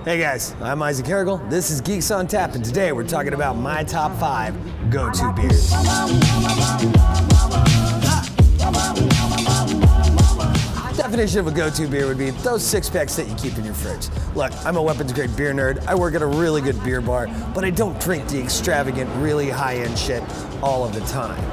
Hey guys, I'm Isaac Harrigal. This is Geeks on Tap, and today we're talking about my top 5 go-to beers. Definition of a go-to beer would be those 6-packs that you keep in your fridge. Look, I'm a weapons grade beer nerd. I work at a really good beer bar, but I don't drink the extravagant, really high-end shit all of the time.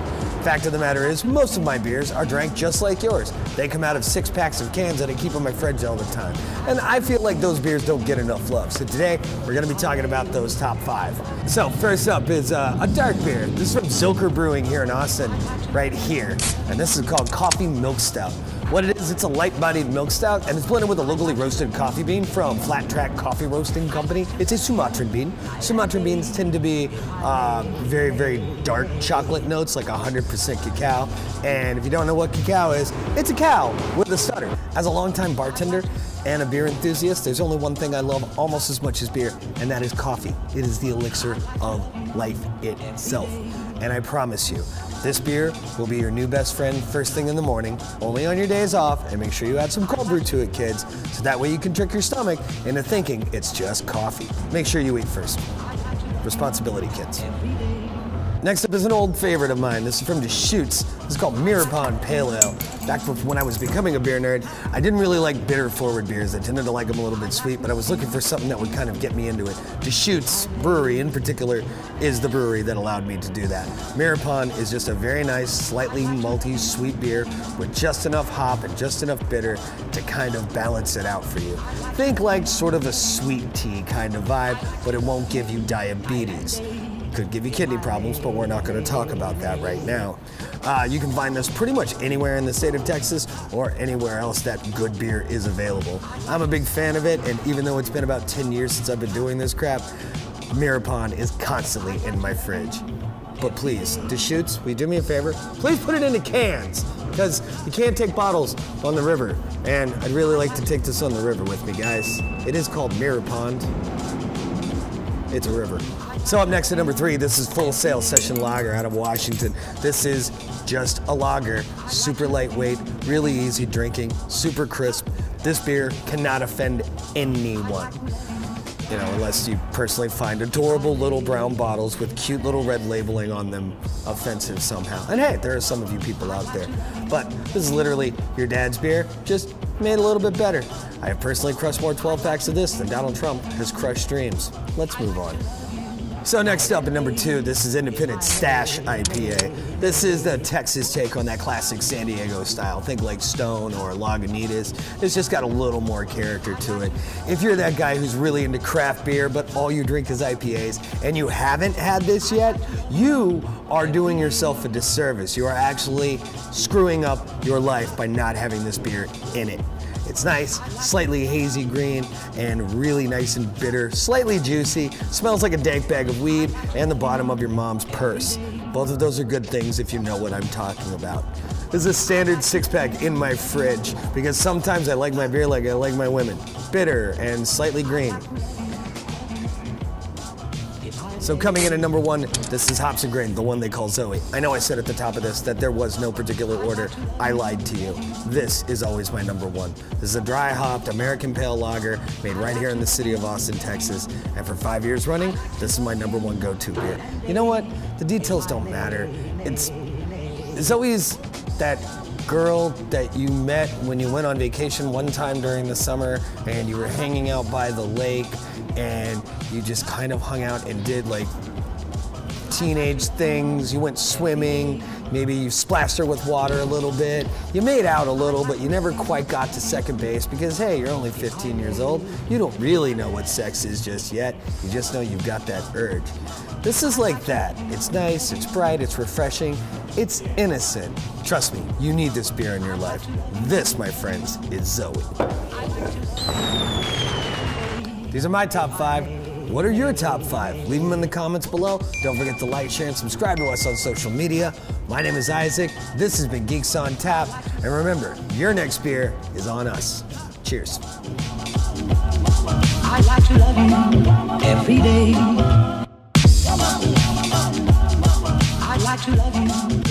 Fact of the matter is, most of my beers are drank just like yours. They come out of 6-packs of cans that I keep in my fridge all the time. And I feel like those beers don't get enough love. So today, we're gonna be talking about those top 5. So first up is a dark beer. This is from Zilker Brewing here in Austin, right here. And this is called Coffee Milk Stout. What it is, it's a light-bodied milk stout, and it's blended with a locally roasted coffee bean from Flat Track Coffee Roasting Company. It's a Sumatran bean. Sumatran beans tend to be very, very dark chocolate notes, like 100% cacao. And if you don't know what cacao is, it's a cow with a stutter. As a longtime bartender and a beer enthusiast, there's only one thing I love almost as much as beer, and that is coffee. It is the elixir of life itself. And I promise you, this beer will be your new best friend first thing in the morning, only on your days off, and make sure you add some cold brew to it, kids, so that way you can trick your stomach into thinking it's just coffee. Make sure you eat first. Responsibility, kids. Next up is an old favorite of mine. This is from Deschutes. This is called Mirror Pond Pale Ale. Back when I was becoming a beer nerd, I didn't really like bitter forward beers. I tended to like them a little bit sweet, but I was looking for something that would kind of get me into it. Deschutes Brewery in particular is the brewery that allowed me to do that. Mirror Pond is just a very nice, slightly malty, sweet beer with just enough hop and just enough bitter to kind of balance it out for you. Think like sort of a sweet tea kind of vibe, but it won't give you diabetes. Could give you kidney problems, but we're not going to talk about that right now. You can find this pretty much anywhere in the state of Texas or anywhere else that good beer is available. I'm a big fan of it, and even though it's been about 10 years since I've been doing this crap, Mirror Pond is constantly in my fridge. But please, Deschutes, will you do me a favor? Please put it into cans, because you can't take bottles on the river, and I'd really like to take this on the river with me, guys. It is called Mirror Pond. It's a river. So up next at number 3, this is Full Sail Session Lager out of Washington. This is just a lager, super lightweight, really easy drinking, super crisp. This beer cannot offend anyone. You know, unless you personally find adorable little brown bottles with cute little red labeling on them offensive somehow. And hey, there are some of you people out there. But this is literally your dad's beer, just made a little bit better. I have personally crushed more 12-packs of this than Donald Trump has crushed dreams. Let's move on. So next up at number 2, this is Independent Stash IPA. This is the Texas take on that classic San Diego style. Think like Stone or Lagunitas. It's just got a little more character to it. If you're that guy who's really into craft beer, but all you drink is IPAs, and you haven't had this yet, you are doing yourself a disservice. You are actually screwing up your life by not having this beer in it. It's nice, slightly hazy green, and really nice and bitter, slightly juicy, smells like a dank bag of weed, and the bottom of your mom's purse. Both of those are good things if you know what I'm talking about. This is a standard 6-pack in my fridge, because sometimes I like my beer like I like my women. Bitter and slightly green. So coming in at number 1, this is Hopsin Green, the one they call Zoe. I know I said at the top of this that there was no particular order. I lied to you. This is always my number 1. This is a dry hopped American Pale Lager made right here in the city of Austin, Texas. And for 5 years running, this is my number 1 go-to beer. You know what? The details don't matter. It's Zoe's that girl that you met when you went on vacation one time during the summer and you were hanging out by the lake and you just kind of hung out and did like teenage things. You went swimming, maybe you splashed her with water a little bit. You made out a little, but you never quite got to second base because, hey, you're only 15 years old. You don't really know what sex is just yet. You just know you've got that urge. This is like that. It's nice, it's bright, it's refreshing, it's innocent. Trust me, you need this beer in your life. This, my friends, is Zoe. These are my top 5. What are your top 5? Leave them in the comments below. Don't forget to like, share, and subscribe to us on social media. My name is Isaac. This has been Geeks on Tap. And remember, your next beer is on us. Cheers. I like to love you every day. I like to love you.